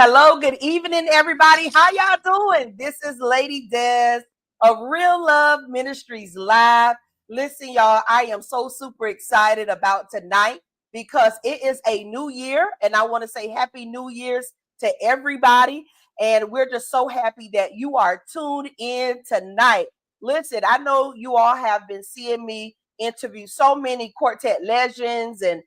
Hello. Good evening, everybody. How y'all doing? This is Lady Des of Real Love Ministries Live. Listen, y'all, I am so super excited about tonight because it is a new year, and I want to say Happy New Year's to everybody. And we're just so happy that you are tuned in tonight. Listen, I know you all have been seeing me interview so many quartet legends and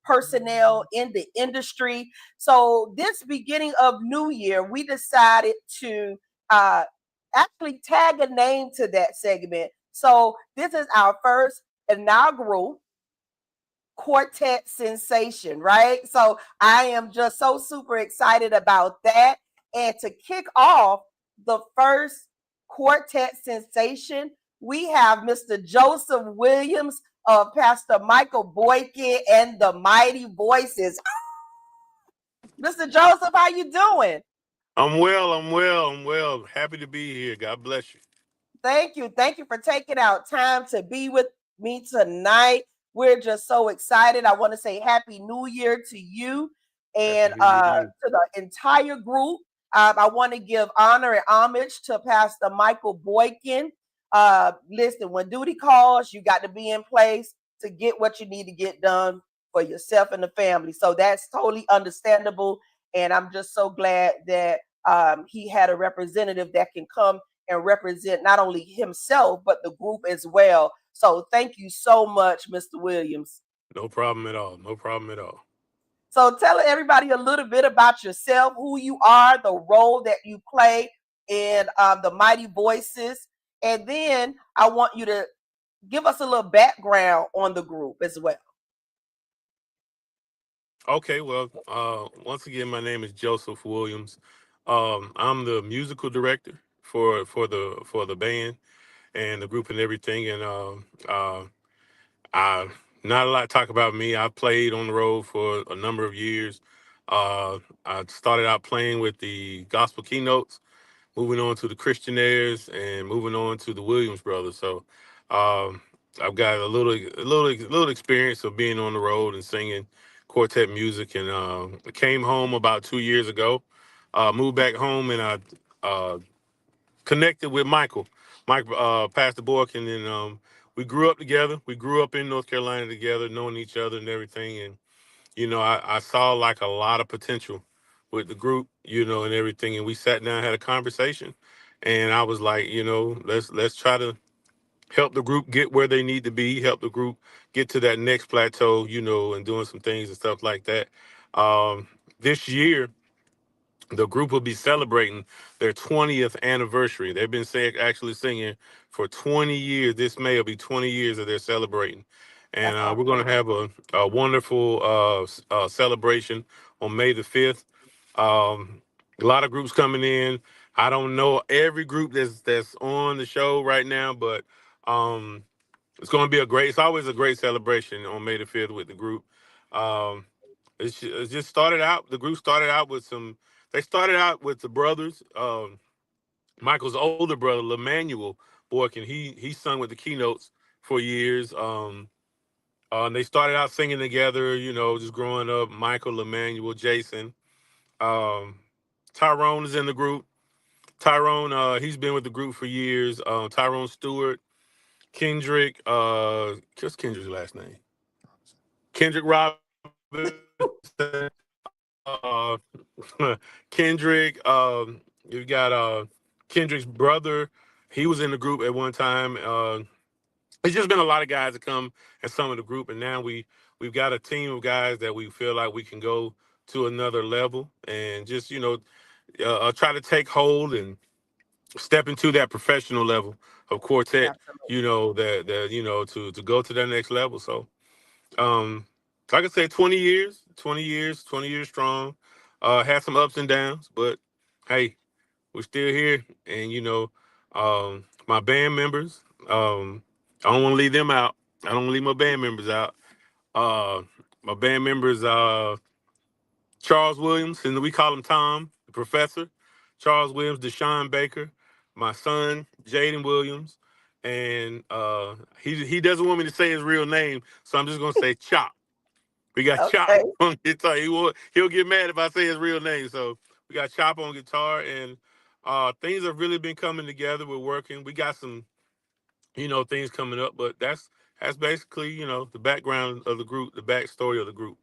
personnel in the industry. So this beginning of New Year, we decided to actually tag a name to that segment. So this is our first inaugural Quartet Sensation, right? So I am just so super excited about that. And to kick off the first Quartet Sensation, we have Mr. Joseph Williams of Pastor Michael Boykin and the Mighty Voices. Mr. Joseph, how you doing? I'm well. Happy to be here. God bless you. Thank you. Thank you for taking out time to be with me tonight. We're just so excited. I want to say Happy New Year to you and Happy New Year to you. to the entire group. I want to give honor and homage to Pastor Michael Boykin. Listen, when duty calls, you got to be in place to get what you need to get done for yourself and the family. So that's totally understandable. And I'm just so glad that he had a representative that can come and represent not only himself, but the group as well. So thank you so much, Mr. Williams. No problem at all. No problem at all. So tell everybody a little bit about yourself, who you are, the role that you play in the Mighty Voices. And then I want you to give us a little background on the group as well. Okay, well, once again, my name is Joseph Williams. I'm the musical director for the band and the group and everything. And I not a lot to talk about me. I played on the road for a number of years. I started out playing with the gospel keynotes, moving on to the Christianaires, and moving on to the Williams brothers. So um, I've got a little experience of being on the road and singing quartet music. And I came home about 2 years ago. Moved back home, and I uh, connected with Pastor Boykin, and we grew up together. We grew up in North Carolina together, knowing each other and everything. And I saw like a lot of potential with the group, and everything. And we sat down, had a conversation, and I was like, let's try to help the group get where they need to be, help the group get to that next plateau, and doing some things and stuff like that. This year, the group will be celebrating their 20th anniversary. They've been actually singing for 20 years. This May will be 20 years that they're celebrating. And That's awesome. we're going to have a wonderful celebration on May the 5th. A lot of groups coming in. I don't know every group that's on the show right now, but um, it's always a great celebration on May the 5th with the group. Um, it just started out. The group started out with They started out with the brothers. Michael's older brother, Lemanuel Boykin. He sung with the keynotes for years. And they started out singing together. Just growing up. Michael, Lemanuel, Jason. Um, Tyrone is in the group. Tyrone, he's been with the group for years. Tyrone Stewart, Kendrick. What's Kendrick's last name? Kendrick Robinson. Robinson, uh, Kendrick. You got Kendrick's brother. He was in the group at one time. It's just been a lot of guys that come and some of the group, and now we've got a team of guys that we feel like we can go to another level and just try to take hold and step into that professional level of quartet. Absolutely. To go to that next level. So um, like I said, 20 years, 20 years, 20 years strong. Had some ups and downs, but hey, we're still here. And my band members, I don't want to leave them out. I don't leave my band members out. My band members, Charles Williams, and we call him Tom, the professor. Charles Williams, Deshaun Baker, my son, Jaden Williams, and he doesn't want me to say his real name, so I'm just gonna say Chop. We got Chop Okay. on guitar. He'll get mad if I say his real name. So we got Chop on guitar, and things have really been coming together. We're working. We got some things coming up, but that's basically the background of the group, the backstory of the group.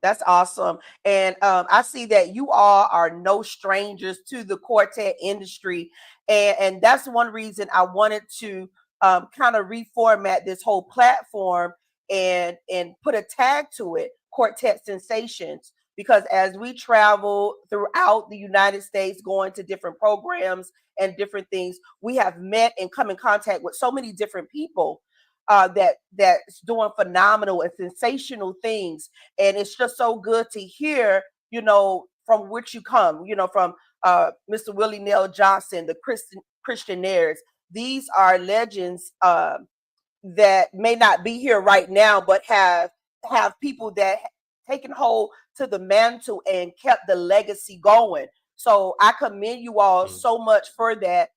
That's awesome. And I see that you all are no strangers to the quartet industry. And that's one reason I wanted to kind of reformat this whole platform and put a tag to it, Quartet Sensations. Because as we travel throughout the United States, going to different programs and different things, we have met and come in contact with so many different people that's doing phenomenal and sensational things, and it's just so good to hear, from which you come, from Mr. Willie Nell Johnson, the Christianaires. These are legends that may not be here right now, but have people that taken hold to the mantle and kept the legacy going. So I commend you all Mm-hmm. so much for that,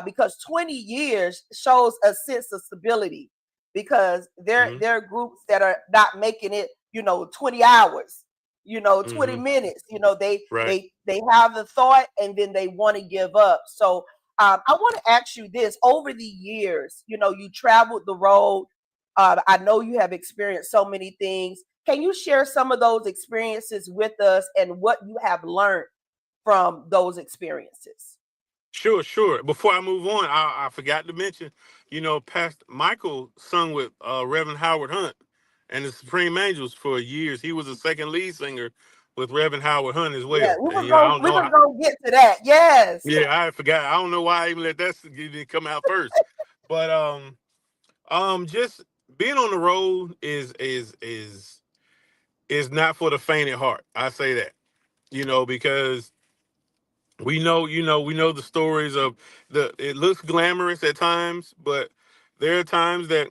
because 20 years shows a sense of stability. Because there are groups that are not making it, 20 hours, 20 Mm-hmm. minutes. They Right. they they have the thought and then they want to give up. So I want to ask you this: over the years, you traveled the road. I know you have experienced so many things. Can you share some of those experiences with us and what you have learned from those experiences? Sure, sure. Before I move on, I forgot to mention, Pastor Michael sung with Reverend Howard Hunt and the Supreme Angels for years. He was a second lead singer with Reverend Howard Hunt as Yeah, well. we And was I going don't we know was how. going to get to that. Yes. Yeah, I forgot. I don't know why I even let that didn't come out first. But just being on the road is not for the faint at heart. I say that, because we know the stories of it looks glamorous at times, but there are times that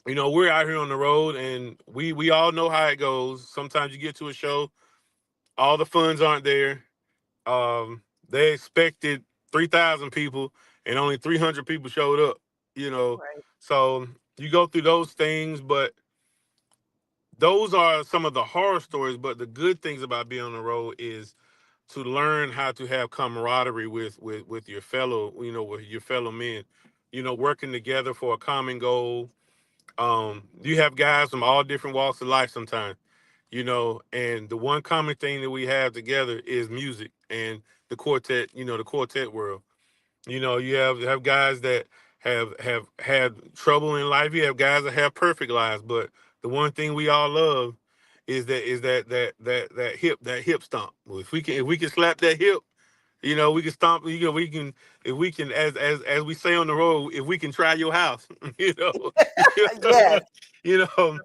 we're out here on the road and we all know how it goes. Sometimes you get to a show, all the funds aren't there. They expected 3,000 people and only 300 people showed up, you know. Right. So you go through those things, but those are some of the horror stories. But the good things about being on the road is to learn how to have camaraderie with your fellow, with your fellow men, working together for a common goal. You have guys from all different walks of life sometimes, and the one common thing that we have together is music and the quartet world. You have guys that have had trouble in life. You have guys that have perfect lives, but the one thing we all love is that hip stomp. Well, if we can slap that hip, we can stomp. We can if we can as we say on the road, if we can try your house, Yes. you know,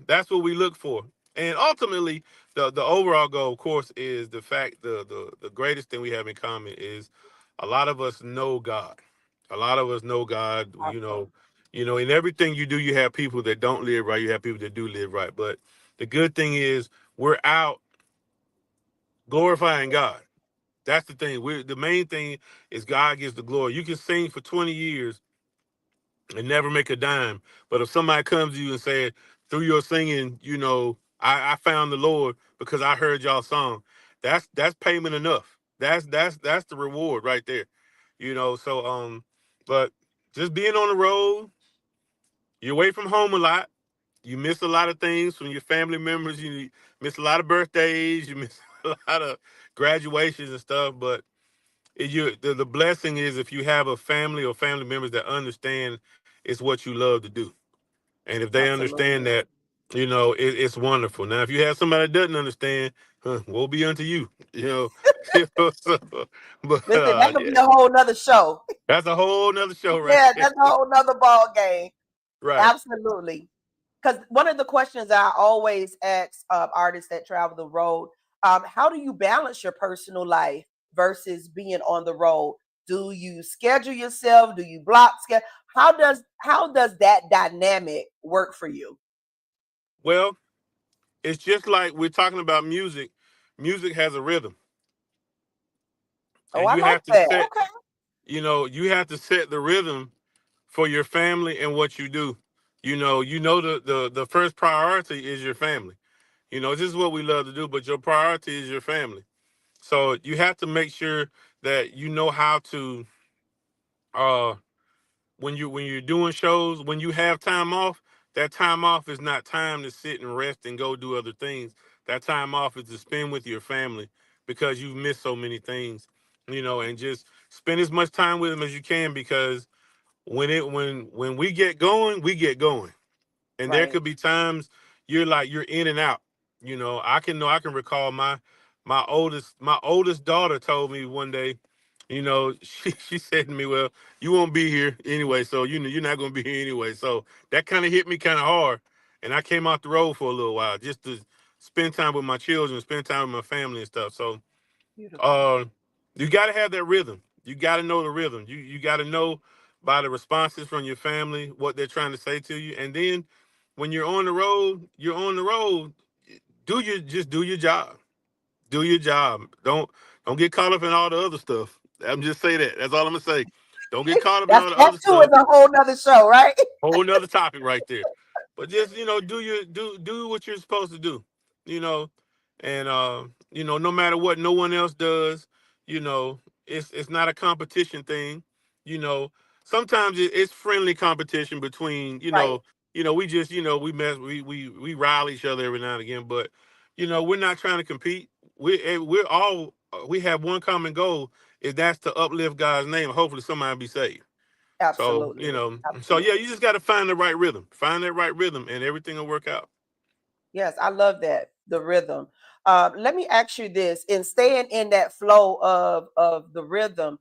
that's what we look for. And ultimately, the overall goal, of course, is the fact the greatest thing we have in common is a lot of us know God. A lot of us know God. Awesome. In everything you do, you have people that don't live right. You have people that do live right. But the good thing is we're out glorifying God. That's the thing. The main thing is God gets the glory. You can sing for 20 years and never make a dime. But if somebody comes to you and says, through your singing, I found the Lord because I heard y'all song, that's payment enough. That's the reward right there. So but just being on the road, you're away from home a lot. You miss a lot of things from your family members. You miss a lot of birthdays. You miss a lot of graduations and stuff. But the blessing is if you have a family or family members that understand it's what you love to do. And if they understand Absolutely. that, it's wonderful. Now, if you have somebody that doesn't understand, woe be unto you. So, but Listen, that could be yeah, a whole nother show. that's a whole nother show right Yeah, there. that's a whole nother ball game. Right. Absolutely. Because one of the questions I always ask artists that travel the road, how do you balance your personal life versus being on the road? Do you schedule yourself? Do you block schedule? How does that dynamic work for you? Well, it's just like we're talking about music. Music has a rhythm, Oh, and I you like have to that. set, Okay. you have to set the rhythm for your family and what you do. The first priority is your family. This is what we love to do, but your priority is your family. So you have to make sure that you know how to uh when you're doing shows, when you have time off, that time off is not time to sit and rest and go do other things. That time off is to spend with your family because you've missed so many things, and just spend as much time with them as you can because when we get going, we get going. And there Right. could be times you're in and out. I can recall my oldest daughter told me one day, she said to me, "Well, you won't be here anyway, so you're not gonna be here anyway." So that kind of hit me kind of hard, and I came off the road for a little while just to spend time with my children, spend time with my family and stuff. So Beautiful. uh, you got to have that rhythm. You got to know the rhythm. You got to know by the responses from your family what they're trying to say to you, and then when you're on the road, you're on the road. Do your job. Do your job. Don't get caught up in all the other stuff. I'm just say that. That's all I'm gonna say. Don't get caught up in That's all the that other too is stuff. a whole nother show, right? Whole nother topic right there. But just do what you're supposed to do. You know, and no matter what no one else does, it's not a competition thing. You know, sometimes it's friendly competition between Right. we just we rile each other every now and again, but we're not trying to compete. We're all we have one common goal is that's to uplift God's name. Hopefully somebody be saved. So, Absolutely. yeah, Absolutely. you just got to find the right rhythm. Find that right rhythm and everything will work out. Yes, I love that. The rhythm. Let me ask you this: in staying in that flow of the rhythm,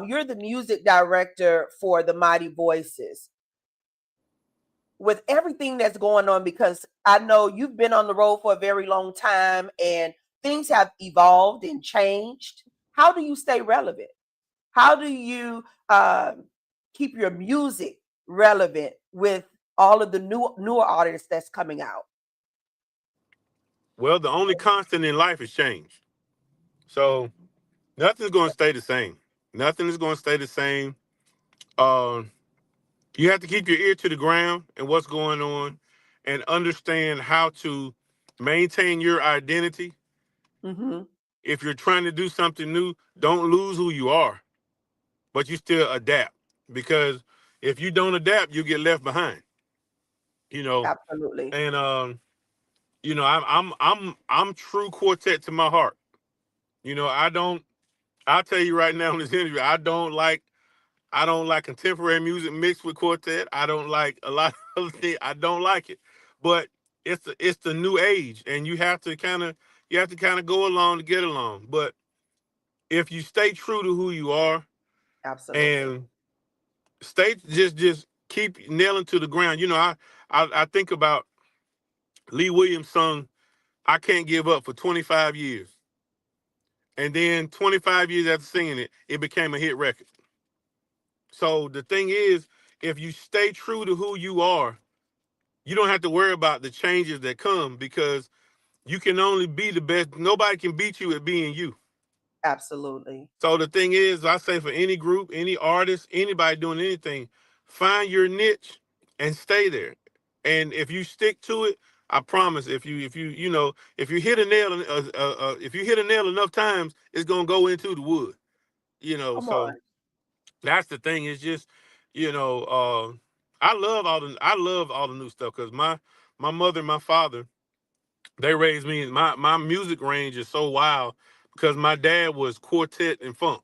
you're the music director for the Mighty Voices. With everything that's going on, because I know you've been on the road for a very long time and things have evolved and changed. How do you stay relevant? How do you keep your music relevant with all of the newer artists that's coming out? Well, the only constant in life is change. So, nothing's going to stay the same. Nothing is going to stay the same. Um, you have to keep your ear to the ground and what's going on and understand how to maintain your identity. Hmm. If you're trying to do something new, don't lose who you are, but you still adapt because if you don't adapt, you get left behind, you know. Absolutely. And I'm true quartet to my heart. I don't. I'll tell you right now in this interview, I don't like contemporary music mixed with quartet. I don't like a lot of other things. I don't like it, but it's the new age, and you have to kind of go along to get along. But if you stay true to who you are Absolutely. and stay just keep nailing to the ground. I think about Lee Williams' song "I Can't Give Up" for 25 years. And then 25 years after singing it, it became a hit record. So the thing is, if you stay true to who you are, you don't have to worry about the changes that come because you can only be the best. Nobody can beat you at being you. Absolutely. So the thing is, I say for any group, any artist, anybody doing anything, find your niche and stay there. And if you stick to it, I promise. If you hit a nail, if you hit a nail enough times, it's gonna go into the wood. Come So on. that's the thing. It's just, you know, I love all the new stuff because my mother and my father, they raised me. My music range is so wild because my dad was quartet and funk,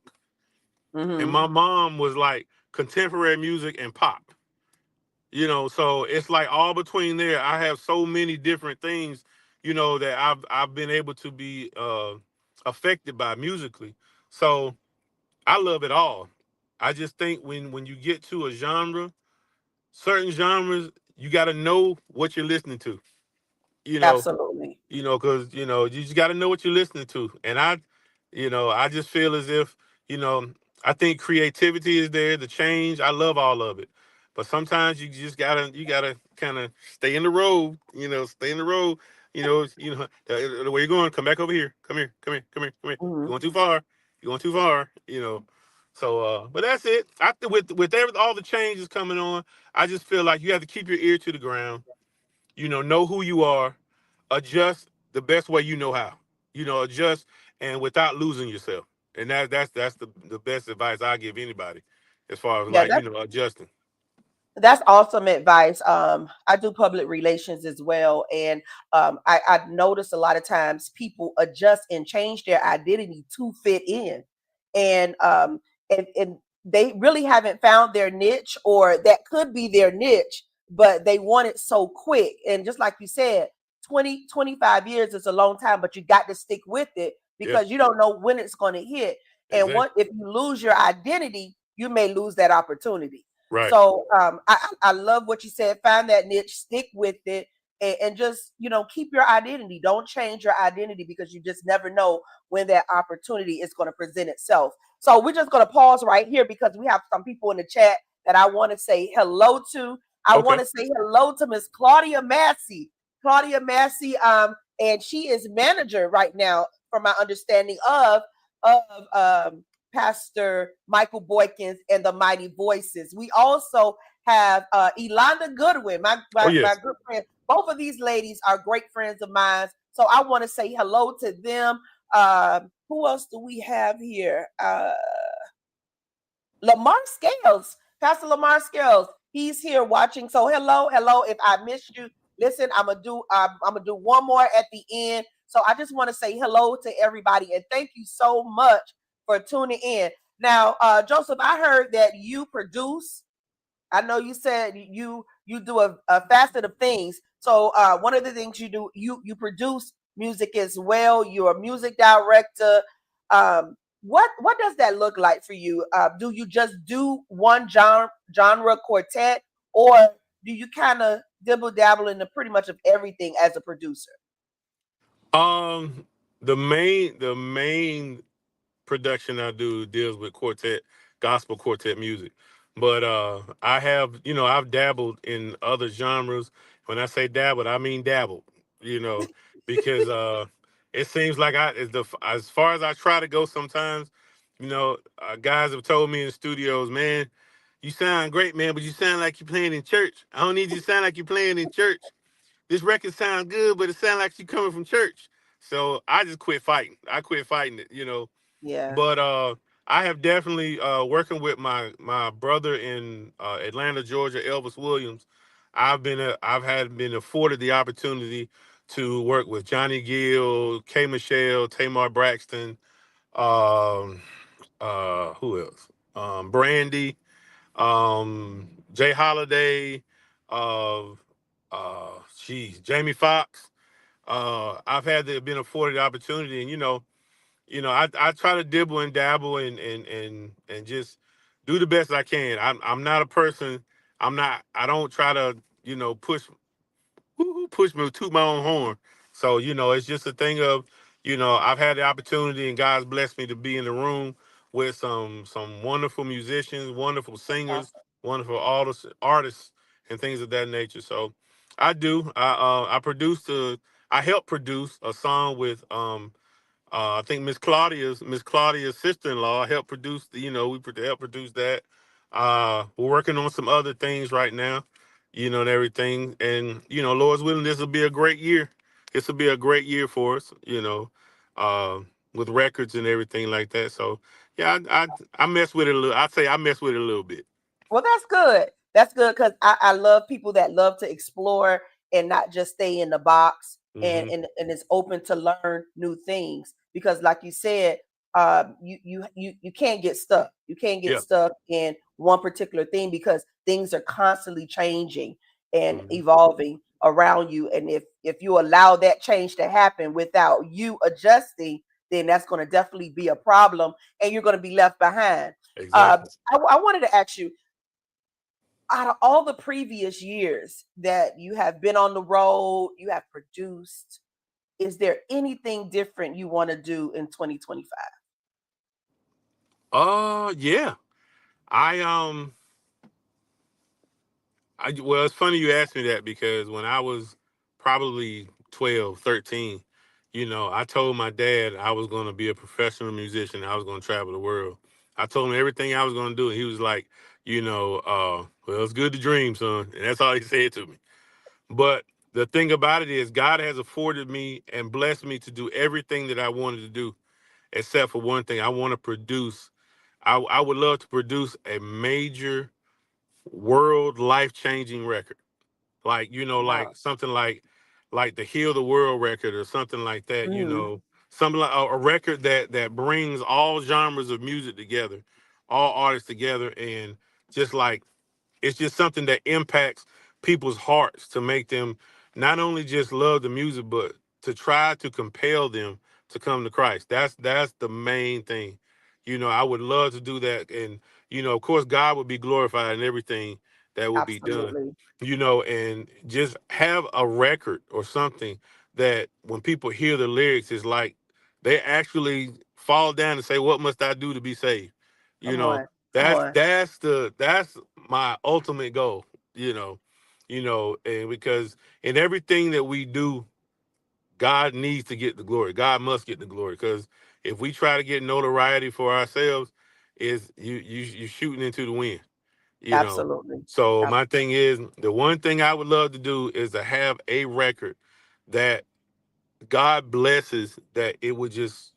and Mm-hmm. my mom was like contemporary music and pop. So it's like all between there. I have so many different things, that I've been able to be affected by musically. So I love it all. I just think when you get to a genre, certain genres, you got to know what you're listening to. You know, Absolutely. because you just got to know what you're listening to. And I just feel as if you know, I think creativity is there, the change. I love all of it, but sometimes you gotta kind of stay in the road. Stay in the road. The way you're going. Come back over here. Come here. Come here. Come here. Come here. You're Mm-hmm. going too far. You're going too far. So, but that's it. With all the changes coming on, I just feel like you have to keep your ear to the ground. Know who you are, adjust the best way you know how. Adjust and without losing yourself. And that's the best advice I give anybody, as far as Yeah, like adjusting. that's awesome advice. I do public relations as well, and I notice a lot of times people adjust and change their identity to fit in, and and they really haven't found their niche, or that could be their niche, but they want it so quick. And just like you said, 20 to 25 years is a long time, but you got to stick with it Yeah, because you don't know when it's going to hit. And exactly. what if you lose your identity, you may lose that opportunity. Right. So I love what you said. Find that niche, stick with it, and just keep your identity. Don't change your identity because you just never know when that opportunity is going to present itself. So we're just going to pause right here because we have some people in the chat that I want to say hello to. I want Okay. to say hello to Miss Claudia Massey. Claudia Massey, and she is manager right now, from my understanding of Pastor Michael Boykins and the Mighty Voices. We also have Elonda Goodwin, my, Oh my, my yes. good friend. Both of these ladies are great friends of mine. So I want to say hello to them. Who else do we have here? Lamar Scales, Pastor Lamar Scales. He's here watching. So hello, hello. If I missed you, listen, I'm gonna do one more at the end. So I just want to say hello to everybody and thank you so much for tuning in. Now, Joseph, I heard that you produce. I know you said you do a facet of things. So one of the things you do, you produce music as well. You're a music director. What does that look like for you? Do you just do one genre quartet, or do you kind of dibble dabble into pretty much of everything as a producer? Um, the main production I do deals with quartet, gospel quartet music. But I've dabbled in other genres. When I say dabbled, I mean dabbled. You know, because it seems like as far as I try to go sometimes, guys have told me in studios, man, you sound great, man, but you sound like you're playing in church. I don't need you to sound like you're playing in church. This record sounds good, but it sounds like you coming from church. So I just quit fighting. I quit fighting it. Yeah. But I have definitely working with my brother in Atlanta, Georgia, Elvis Williams. I've been afforded the opportunity to work with Johnny Gill, K. Michelle, Tamar Braxton, um, who else? Brandy, Jay Holiday, uh, Jamie Foxx. I've been afforded the opportunity, and I try to dibble and dabble and just do the best I can. I'm not a person. I don't try to push push me toot my own horn. So it's just a thing of I've had the opportunity and God's blessed me to be in the room with some wonderful musicians, wonderful singers, Awesome. wonderful artists and things of that nature. So I do. I produced I helped produce a song with I think Miss Claudia's sister-in-law helped produce helped produce that. We're working on some other things right now, and everything. And Lord's willing, this will be a great year. This will be a great year for us, uh, with records and everything like that. So yeah, I mess with it a little. I'd say I mess with it a little bit. Well, that's good. That's good because I love people that love to explore and not just stay in the box, and Hmm. it's open to learn new things. Because like you said, you can't get stuck. You can't get Yeah. stuck in one particular thing, because things are constantly changing and Hmm. evolving around you. And if you allow that change to happen without you adjusting, then that's going to definitely be a problem, and you're going to be left behind. Exactly. I wanted to ask you, out of all the previous years that you have been on the road, you have produced, is there anything different you want to do in 2025? Yeah. I well, it's funny you asked me that because when I was probably 12, 13, I told my dad I was going to be a professional musician. I was going to travel the world. I told him everything I was going to do. And he was like, well, it's good to dream, son. And that's all he said to me. But the thing about it is, God has afforded me and blessed me to do everything that I wanted to do, except for one thing. I want to produce. I would love to produce a major world life changing record, like Wow. like something like the Heal the World record or something like that. Mm, Something like a record that brings all genres of music together, all artists together, and just like it's just something that impacts people's hearts to make them not only just love the music, but to try to compel them to come to Christ. That's the main thing. I would love to do that. And, of course, God would be glorified in everything that would be done. absolutely. And just have a record or something that when people hear the lyrics is like they actually fall down and say, "What must I do to be saved?" You Come know, on. Come that's on. that's my ultimate goal. And because in everything that we do, God needs to get the glory. God must get the glory, because if we try to get notoriety for ourselves, is you shooting into the wind. you know. Absolutely. So Ab- my thing is, the one thing I would love to do is to have a record that God blesses, that it would just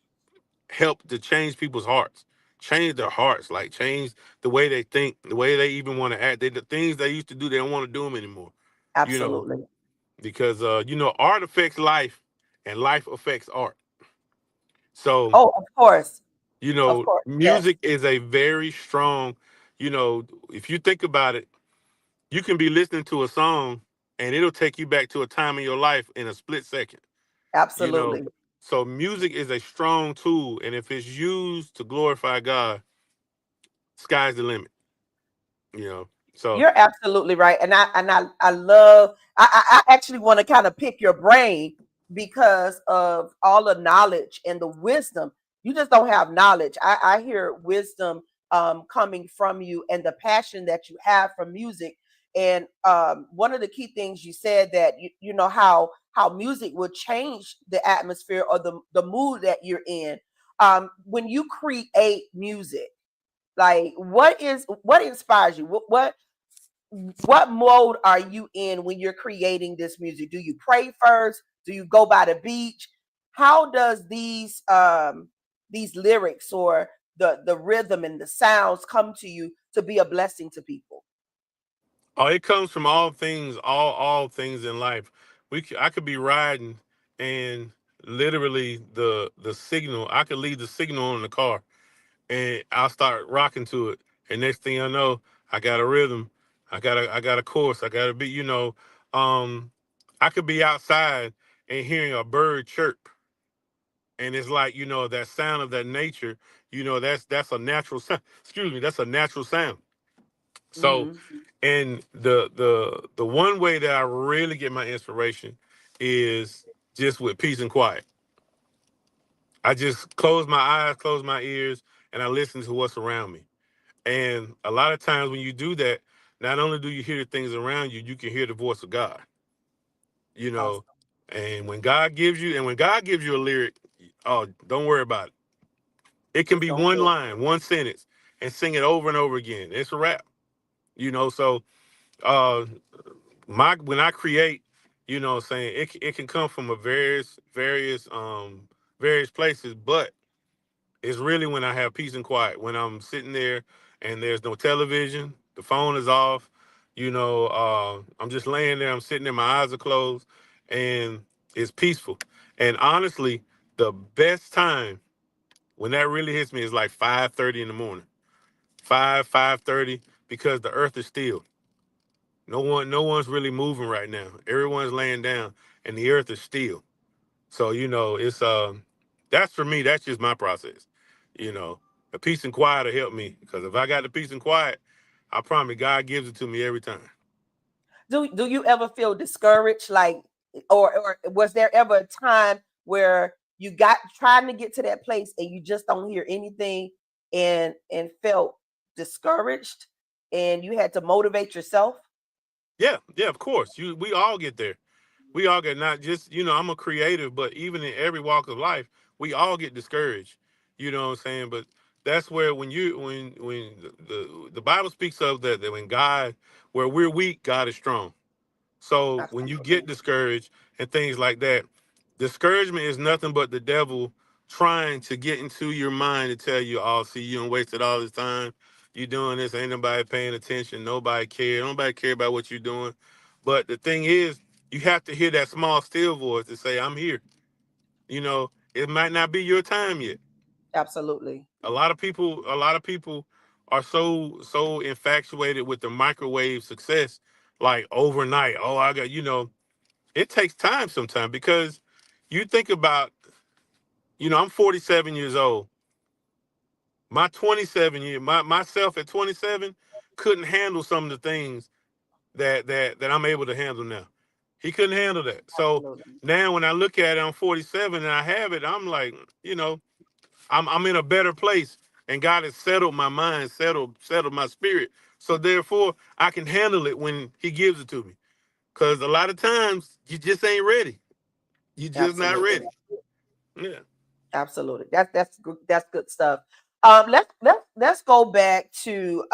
help to change people's hearts, change their hearts, like change the way they think, the way they even want to act. The things they used to do, they don't want to do them anymore. You know, Absolutely. because art affects life, and life affects art. So Oh, of course. Of course. Yes. music is a very strong. If you think about it, you can be listening to a song and it'll take you back to a time in your life in a split second. You know, Absolutely. so music is a strong tool, and if it's used to glorify God, sky's the limit. You know, so You're absolutely right, and I love. I actually want to kind of pick your brain because of all the knowledge and the wisdom. You just don't have knowledge. I hear wisdom coming from you, and the passion that you have for music. And one of the key things you said, that you know how music will change the atmosphere or the mood that you're in. When you create music, like what inspires you? What mode are you in when you're creating this music? Do you pray first? Do you go by the beach? How does these lyrics or the rhythm and the sounds come to you to be a blessing to people? it comes from all things in life. I could be riding, and literally the signal. I could leave the signal on in the car, and I'll start rocking to it. And next thing I know, I got a rhythm, I got a chorus, I got a beat. Um, I could be outside and hearing a bird chirp, and it's like that sound of that nature. That's a natural sound. Excuse me, that's a natural sound. So, Hmm. and the one way that I really get my inspiration is just with peace and quiet. I just close my eyes, close my ears, and I listen to what's around me. And a lot of times when you do that, not only do you hear the things around you, you can hear the voice of God. You know, Awesome. and when God gives you a lyric, oh, don't worry about it. It can Just be don't one do it. line, one sentence, and sing it over and over again. It's a wrap. So uh my when I create, saying it can come from a various places, but it's really when I have peace and quiet, when I'm sitting there and there's no television, the phone is off, I'm just laying there. I'm sitting there. My eyes are closed, and it's peaceful. And honestly, the best time when that really hits me is like 5:30 in the morning, 5:30, because the earth is still. No one's really moving right now. Everyone's laying down, and the earth is still. So it's that's for me. That's just my process. You know, the peace and quiet will help me, because if I got the peace and quiet, I promise God gives it to me every time. Do you ever feel discouraged, like, or was there ever a time where you got trying to get to that place and you just don't hear anything, and felt discouraged, and you had to motivate yourself? Yeah, yeah, of course. We all get there. We all get, not just, I'm a creative, but even in every walk of life, we all get discouraged. You know what I'm saying? But that's where, when the Bible speaks of that when God, where we're weak, God is strong. So when you get Absolutely. discouraged and things like that, discouragement is nothing but the devil trying to get into your mind to tell you, "Oh, see, you done wasted all this time. You doing this? Ain't nobody paying attention. Nobody care. Nobody care about what you're doing." But the thing is, you have to hear that small, still voice to say, "I'm here." It might not be your time yet. Absolutely. A lot of people are so infatuated with the microwave success, like overnight. Oh, I got, it takes time sometimes, because you think about, I'm 47 years old. My 27 year my myself at 27 couldn't handle some of the things that I'm able to handle now. He couldn't handle that. So Absolutely. now when I look at it, I'm 47 and I have it. I'm like, I'm in a better place, and God has settled my mind, settled my spirit. So therefore, I can handle it when He gives it to me. Because a lot of times you just ain't ready. You just not Absolutely. ready. Yeah. Absolutely. That's good stuff. Let's go back to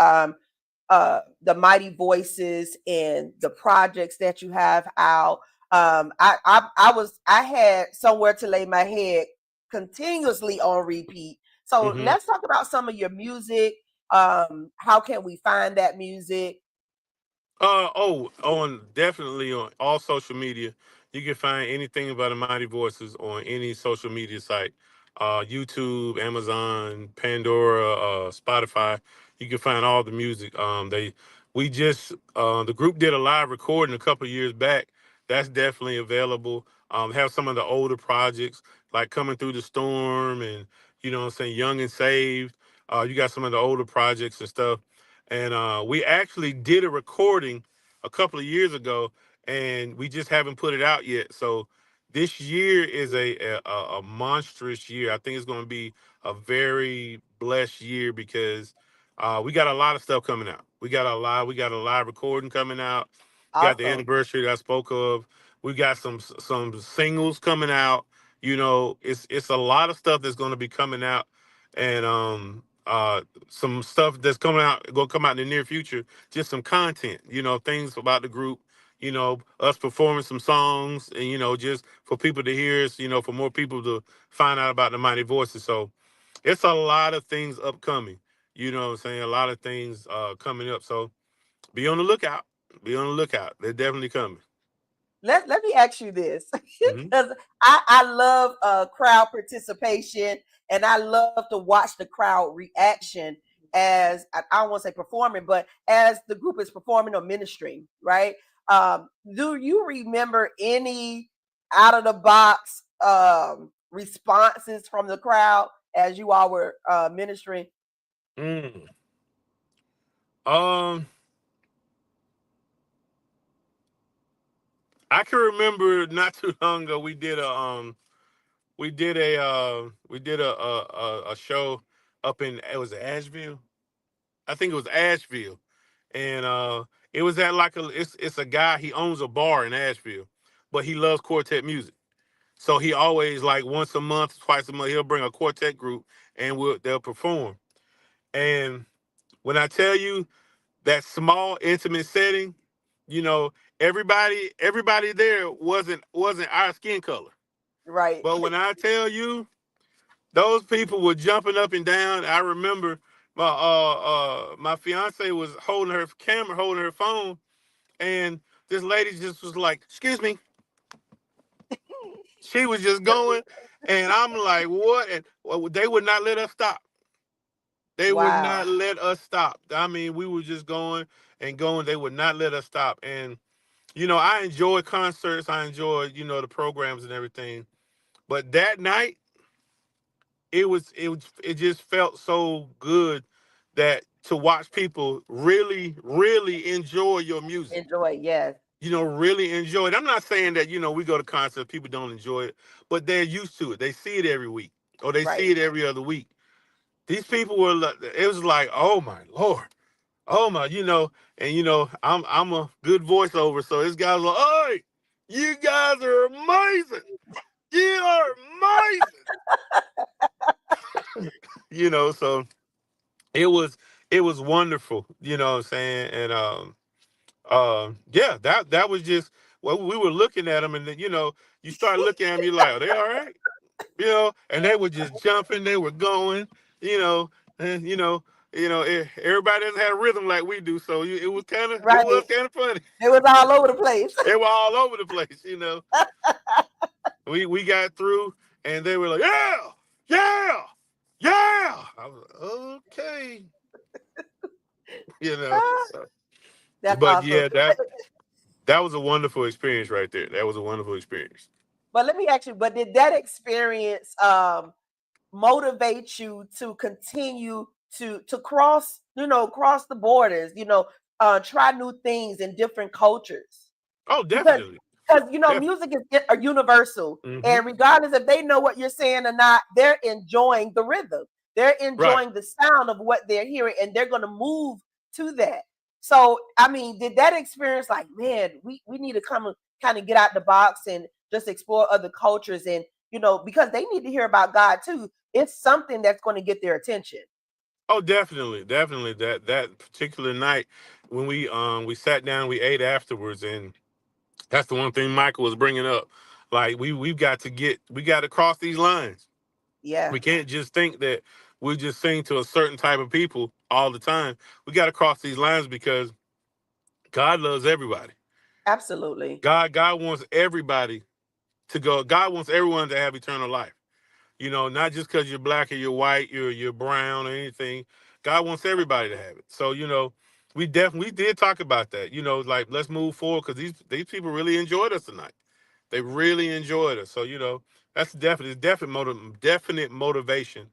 the Mighty Voices and the projects that you have out. I had Somewhere to Lay My Head continuously on repeat. So hmm let's talk about some of your music. How can we find that music? Definitely on all social media. You can find anything about the Mighty Voices on any social media site. YouTube, Amazon, Pandora, Spotify. You can find all the music. The group did a live recording a couple of years back. That's definitely available. Have some of the older projects like Coming Through the Storm, and what I'm saying, Young and Saved. You got some of the older projects and stuff. And we actually did a recording a couple of years ago, and we just haven't put it out yet. So this year is a monstrous year. I think it's going to be a very blessed year, because we got a lot of stuff coming out. We got a live recording coming out. Got the Awesome. anniversary that I spoke of. We got some singles coming out. It's a lot of stuff that's going to be coming out, and some stuff that's coming out, going to come out in the near future. Just some content, things about the group. Us performing some songs, and just for people to hear us. For more people to find out about the Mighty Voices. So it's a lot of things upcoming. You know what I'm saying? A lot of things coming up. So be on the lookout. Be on the lookout. They're definitely coming. Let me ask you this, hmm because I love crowd participation, and I love to watch the crowd reaction as I don't want to say performing, but as the group is performing or ministering, right? Do you remember any out of the box responses from the crowd as you all were ministering? Mm. Um, I can remember not too long ago we did a show up in, it was Asheville. I think it was Asheville, and it was at like it's a guy, he owns a bar in Asheville, but he loves quartet music. So he always, like, once a month, twice a month, he'll bring a quartet group, and they'll perform. And when I tell you, that small intimate setting, you know, everybody there wasn't our skin color. Right. But when I tell you, those people were jumping up and down. I remember my fiance was holding her camera, holding her phone, and this lady just was like, "Excuse me." She was just going, and I'm like, "What?" And well, they would not let us stop. They would Wow. not let us stop. I mean, we were just going and going. They would not let us stop. And I enjoy concerts. I enjoy the programs and everything. But that night, it just felt so good that to watch people really really enjoy your music. Enjoy. Yes. Really enjoy it. I'm not saying that we go to concerts, people don't enjoy it, but they're used to it. They see it every week, or they see Right. it every other week. These people were like, it was like, oh my lord, oh my, and I'm a good voiceover, so this guy's like, "Hey, you guys are amazing. You are amazing." So it was it was wonderful. You know what I'm saying? And yeah, that was just, well, we were looking at them, and then, you start looking at them, you're like, "Are they all right?" And they were just jumping, they were going, you know, and everybody doesn't have a rhythm like we do, so it was Right. kind of funny. It was all over the place. They were all over the place. We got through, and they were like, "Yeah, yeah, yeah." I was like, okay, So, That's but awesome. yeah, that was a wonderful experience right there. That was a wonderful experience. But let me ask you, but did that experience motivate you to continue to cross the borders, try new things in different cultures? Oh, because definitely, definitely. music is universal, Hmm. and regardless if they know what you're saying or not, they're enjoying the rhythm, they're Right. enjoying the sound of what they're hearing, and they're going to move to that. So I mean, did that experience, like, man, we need to come and kind of get out the box and just explore other cultures, and because they need to hear about God too. It's something that's going to get their attention. Oh, definitely, definitely. That particular night when we sat down, we ate afterwards, and that's the one thing Michael was bringing up. Like, we got to cross these lines. Yeah, We can't just think that we just sing to a certain type of people all the time. We got to cross these lines because God loves everybody. absolutely. God wants everybody to go. God wants everyone to have eternal life. Not just because you're black or you're white, you're brown or anything. God wants everybody to have it. So we did talk about that. Like, let's move forward because these people really enjoyed us tonight. They really enjoyed us. So that's definite motivation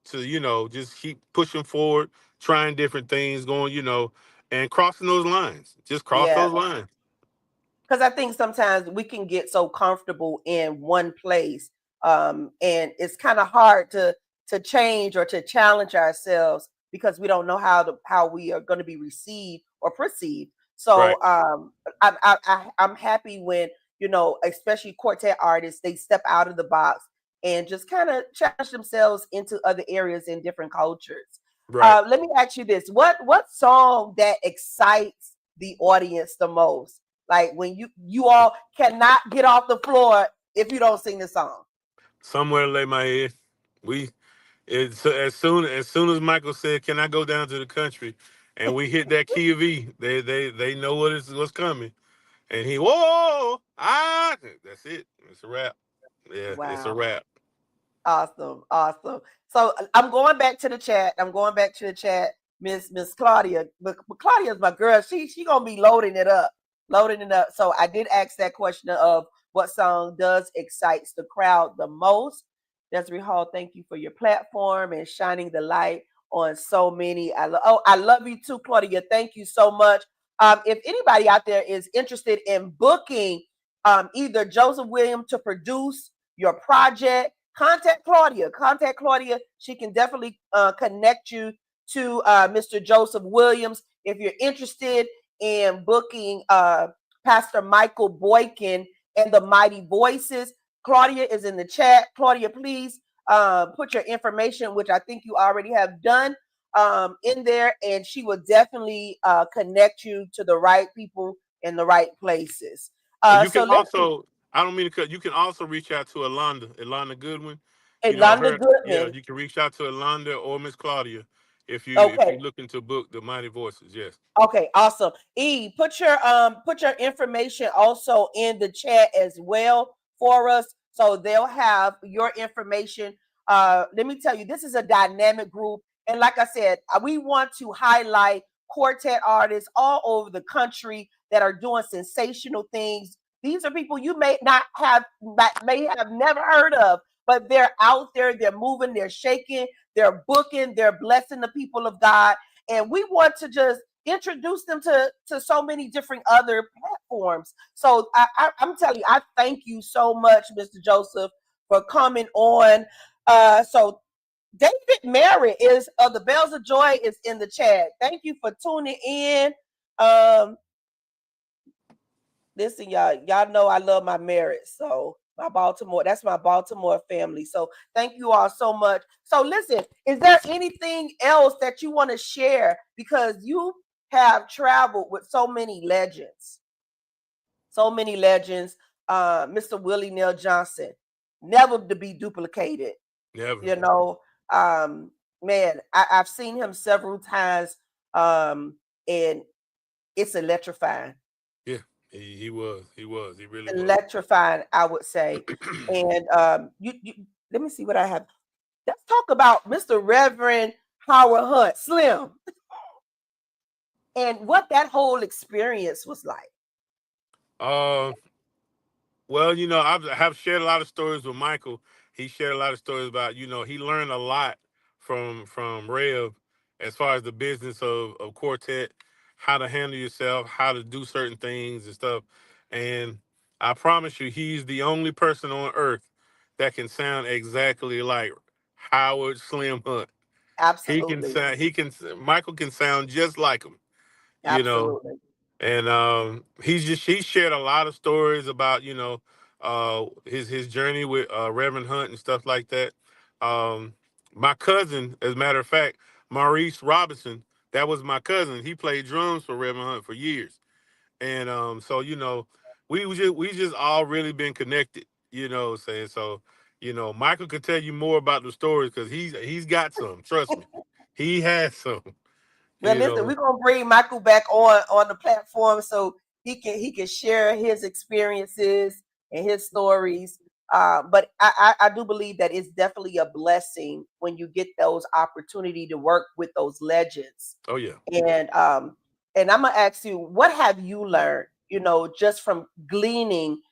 to just keep pushing forward, trying different things, going and crossing those lines. Just cross Yeah. those lines. Because I think sometimes we can get so comfortable in one place, and it's kind of hard to change or to challenge ourselves because we don't know how we are going to be received or perceived. Right. So I'm happy when especially quartet artists, they step out of the box and just kind of challenge themselves into other areas in different cultures. Right. Let me ask you this: what song that excites the audience the most? Like when you all cannot get off the floor if you don't sing the song. Somewhere to lay my head. We It's as soon as Michael said, "Can I go down to the country?" and we hit that key of E, they know what's coming. And whoa, that's it. It's a wrap. Yeah, it's a Wow. wrap. Awesome. Awesome. So I'm going back to the chat. I'm going back to the chat. Miss Claudia. But Claudia's my girl. She gonna be loading it up. Loading it up. So I did ask that question of what song does excites the crowd the most. Desiree Hall, thank you for your platform and shining the light on so many. I love you too, Claudia. Thank you so much. If anybody out there is interested in booking either Joseph Williams to produce your project, contact Claudia. Contact Claudia. She can definitely connect you to Mr. Joseph Williams. If you're interested in booking Pastor Michael Boykin and the Mighty Voices, Claudia is in the chat. Claudia, please put your information, which I think you already have done, in there, and she will definitely connect you to the right people in the right places. You So can let's see. also, I don't mean to cut. You can also reach out to Alonda Goodwin. Ilonda Yeah, Goodman. you can reach out to Alonda or Miss Claudia, If you Okay. look into book The Mighty Voices, yes. Okay, awesome. Put your information also in the chat as well for us, so they'll have your information. Let me tell you, this is a dynamic group, and like I said, we want to highlight quartet artists all over the country that are doing sensational things. These are people you may not have, may have never heard of, but they're out there, they're moving, they're shaking, they're booking, they're blessing the people of God, and we want to just introduce them to so many different other platforms. So I'm telling you, I thank you so much, Mr. Joseph, for coming on. So David Merritt is of the Bells of Joy is in the chat. Thank you for tuning in. Um, Listen, y'all know I love my Merritt. So my Baltimore, that's my Baltimore family. So thank you all so much. So listen, is there anything else that you want to share? Because you have traveled with so many legends, so many legends. Mr. Willie Neal Johnson, never to be duplicated. Never. You know, um, man, I've seen him several times, and it's electrifying. Yeah, he was. He really was. Electrifying, I would say. And you let me see what I have. Let's talk about Mr. Reverend Howard Hunt, Slim, and what that whole experience was like. uh, well, have shared a lot of stories with Michael. He shared a lot of stories about, he learned a lot from Rev as far as the business of quartet, how to handle yourself, how to do certain things and stuff. And I promise you, he's the only person on earth that can sound exactly like Howard Slim Hunt. He can Absolutely. sound. Michael can sound just like him. You know, Absolutely. and he shared a lot of stories about his journey with Reverend Hunt and stuff like that. Um, my cousin, as a matter of fact, Maurice Robinson, that was my cousin. He played drums for Reverend Hunt for years, and so we just all really been connected. Saying so. Michael could tell you more about the stories because he's got some. Trust me, he has some. Well, You listen, know. we're gonna bring Michael back on the platform so he can share his experiences and his stories. But I do believe that it's definitely a blessing when you get those opportunity to work with those legends. Oh yeah. And I'm gonna ask you, what have you learned? Just from gleaning,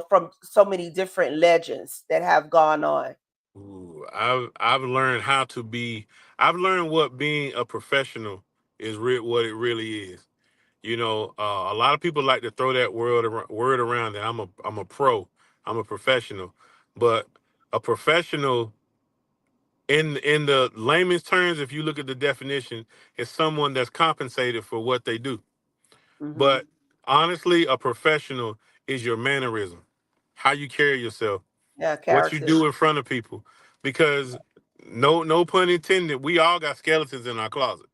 from so many different legends that have gone on. Ooh, I've learned how to be. I've learned what being a professional what it really is. A lot of people like to throw that word around that I'm a pro, I'm a professional, but a professional in the layman's terms, if you look at the definition, is someone that's compensated for what they do. Hmm. But honestly, a professional is your mannerism, how you carry yourself, Yeah, what you character. do in front of people, because no pun intended, we all got skeletons in our closet.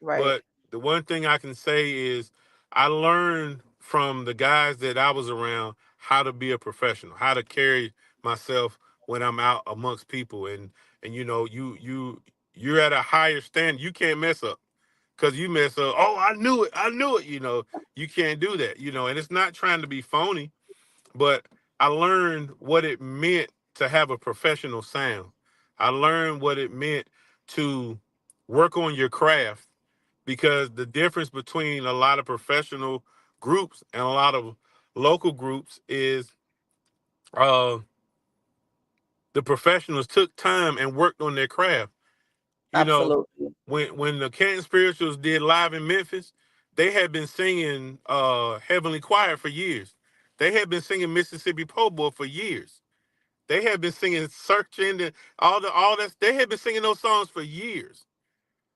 Right. But the one thing I can say is I learned from the guys that I was around how to be a professional, how to carry myself when I'm out amongst people, and you're at a higher standard. You can't mess up because you mess up. Oh, I knew it. You can't do that. And it's not trying to be phony, but I learned what it meant to have a professional sound. I learned what it meant to work on your craft, because the difference between a lot of professional groups and a lot of local groups is uh, the professionals took time and worked on their craft. You know, Absolutely. when the Canton Spirituals did live in Memphis, they had been singing Heavenly Choir for years. They had been singing Mississippi Po' Boy for years. They had been singing Searching and all that. They had been singing those songs for years.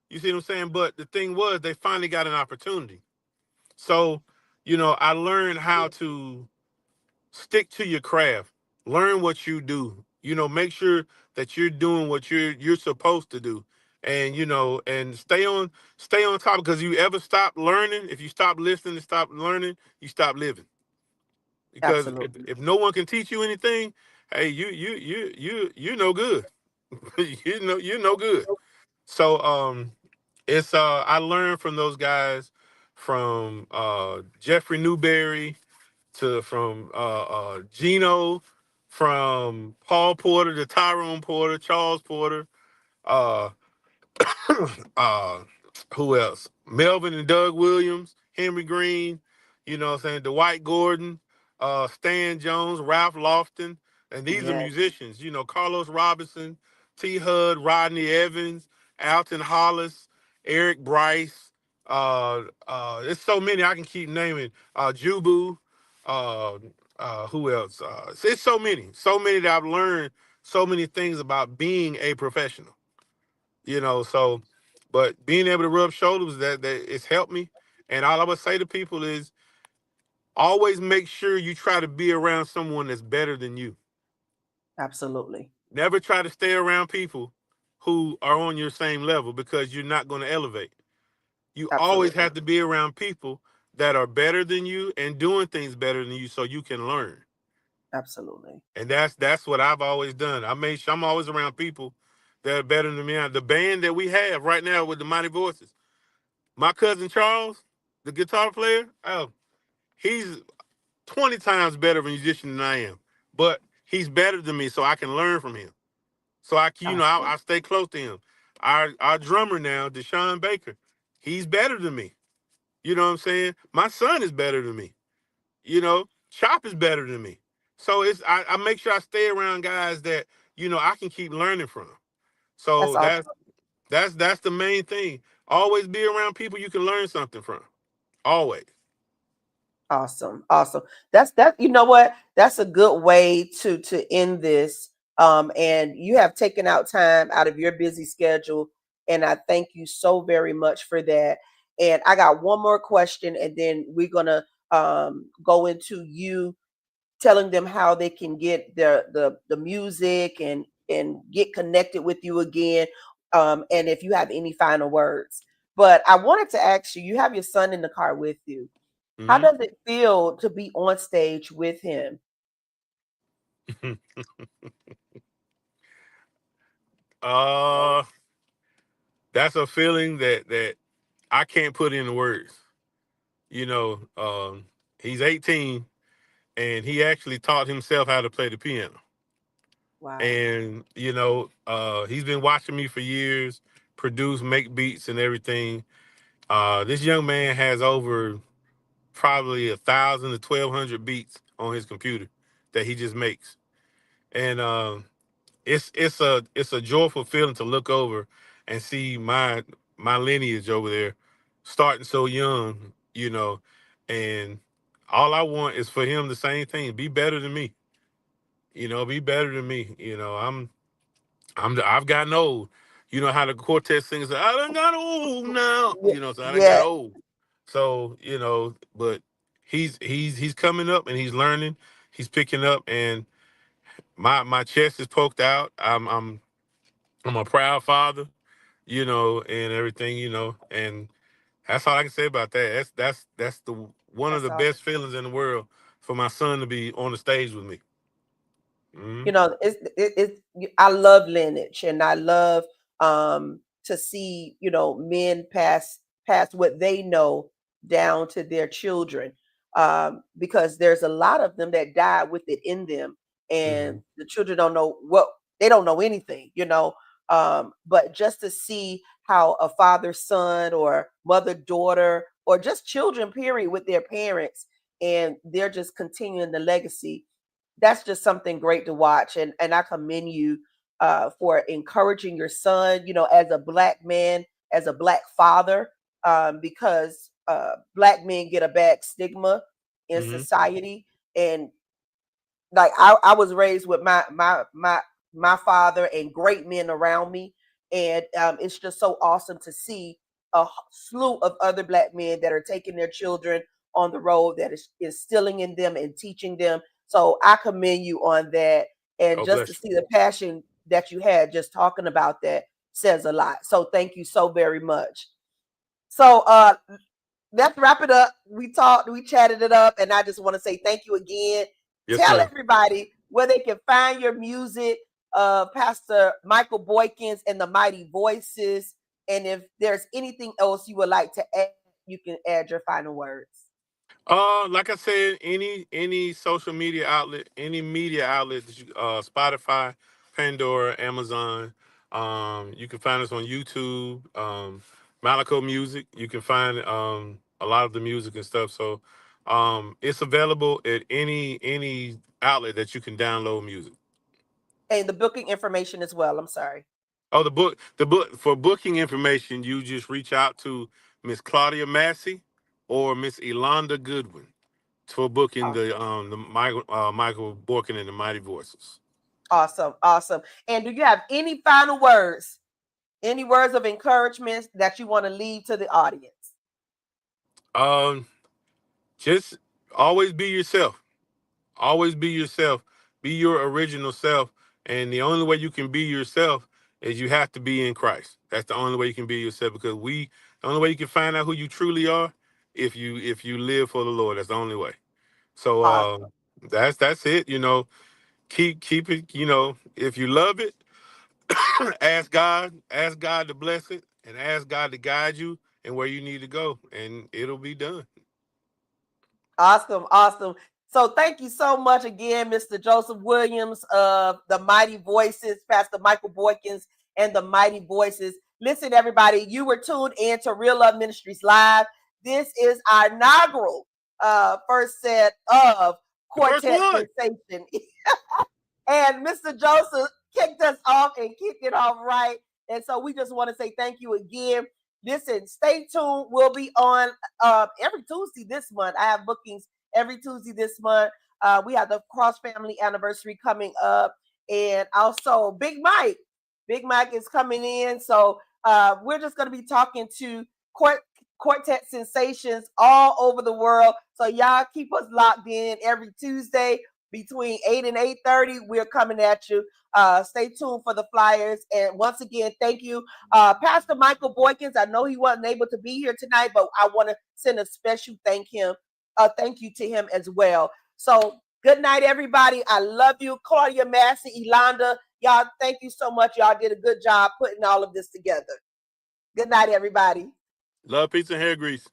You see what I'm saying? But the thing was, they finally got an opportunity. So, I learned how to stick to your craft, learn what you do. Make sure that you're doing what you're supposed to do, and and stay on top. Because you ever stop learning, if you stop listening and stop learning, you stop living. Because Absolutely. if no one can teach you anything, hey, you no good. You're no good. So It's I learned from those guys, from Jeffrey Newberry from Gino, from Paul Porter to Tyrone Porter, Charles Porter, uh, uh, who else? Melvin and Doug Williams, Henry Green, you know what I'm saying, Dwight Gordon, Stan Jones, Ralph Lofton, and these are Yes. musicians, you know, Carlos Robinson, T. Hud, Rodney Evans, Alton Hollis, Eric Bryce. There's so many I can keep naming. Jubu, uh, who else? It's so many that I've learned so many things about being a professional, you know. So, but being able to rub shoulders, that it's helped me. And all I would say to people is always make sure you try to be around someone that's better than you. Absolutely. Never try to stay around people who are on your same level, because you're not going to elevate. You always Absolutely. have to be around people that are better than you and doing things better than you, so you can learn. Absolutely. And that's what I've always done. I made sure I'm always around people that are better than me. The band that we have right now with the Mighty Voices, my cousin Charles, the guitar player, oh, he's 20 times better of a musician than I am. But he's better than me, so I can learn from him. So I Awesome. stay close to him. Our drummer now, Deshaun Baker, he's better than me. You know what I'm saying? My son is better than me. You know, Chop is better than me. So I make sure I stay around guys that, you know, I can keep learning from. That's So awesome. that's the main thing. Always be around people you can learn something from. Always. Awesome. Awesome. You know what? That's a good way to end this. And you have taken out time out of your busy schedule. And I thank you so very much for that. And I got one more question, and then we're gonna go into you telling them how they can get the music and get connected with you again. And if you have any final words. But I wanted to ask you, you have your son in the car with you. How Hmm. does it feel to be on stage with him? uh that's a feeling that I can't put into words. You know, he's 18 and he actually taught himself how to play the piano. Wow. And you know, he's been watching me for years, produce, make beats, and everything. This young man has over probably 1,000 to 1,200 beats on his computer that he just makes, and it's a joyful feeling to look over and see my lineage over there starting so young, you know, and all I want is for him the same thing, be better than me, you know, be better than me. You know, I've gotten old. You know how the quartet singers say, I done got old now. You know, so I done got Yeah. old. So, you know, but he's coming up and he's learning, he's picking up, and my chest is poked out. I'm a proud father, you know, and everything, you know, and that's all I can say about that. That's the one of That's the awesome. best feelings in the world, for my son to be on the stage with me. Hmm. You know, I love lineage, and I love to see, you know, men pass what they know down to their children, because there's a lot of them that die with it in them, and Hmm. the children don't know what, they don't know anything, you know. But just to see how a father son or mother daughter or just children period with their parents, and they're just continuing the legacy, that's just something great to watch. And I commend you for encouraging your son, you know, as a black man, as a black father, because black men get a bad stigma in Hmm. society. And like I was raised with my father and great men around me, and it's just so awesome to see a slew of other black men that are taking their children on the road, that is instilling in them and teaching them. So I commend you on that, and God just to bless you. see the passion that you had just talking about that says a lot. So thank you so very much. So let's wrap it up. We talked, we chatted it up, and I just want to say thank you again. Yes, Tell ma'am. everybody where they can find your music, Pastor Michael Boykins and the Mighty Voices. And if there's anything else you would like to add, you can add your final words. Like I said, any social media outlet, any media outlet, Spotify, Pandora, Amazon. You can find us on YouTube, Malaco Music. You can find a lot of the music and stuff. So it's available at any outlet that you can download music. And the booking information as well. I'm sorry. Oh, the book for booking information, you just reach out to Miss Claudia Massey or Miss Elonda Goodwin for booking the Michael Boykin and the Mighty Voices. Awesome. Awesome. And do you have any final words? Any words of encouragement that you want to leave to the audience? Um, just always be yourself. Always be yourself. Be your original self. And the only way you can be yourself is you have to be in Christ. That's the only way you can be yourself, because the only way you can find out who you truly are, if you live for the Lord. That's the only way. So Awesome. that's it. Keep it. If you love it, ask God to bless it, and ask God to guide you and where you need to go, and it'll be done. Awesome. Awesome. So thank you so much again, Mr. Joseph Williams of the Mighty Voices, Pastor Michael Boykins and the Mighty Voices. Listen, everybody, you were tuned in to Real Love Ministries Live. This is our inaugural first set of First Quartet one. Sensation. And Mr. Joseph kicked us off and kicked it off right. And so we just want to say thank you again. Listen, stay tuned. We'll be on every Tuesday this month. I have bookings every Tuesday this month. We have the Cross Family Anniversary coming up. And also Big Mike. Big Mike is coming in. So we're just going to be talking to Quartet Sensations all over the world. So y'all keep us locked in every Tuesday between 8 and 8:30. We're coming at you. Stay tuned for the flyers. And once again, thank you, Pastor Michael Boykins. I know he wasn't able to be here tonight, but I want to send a special thank you to him as well. So good night, everybody. I love you. Claudia Massey, Elonda. Y'all, thank you so much. Y'all did a good job putting all of this together. Good night, everybody. Love, peace, and hair grease.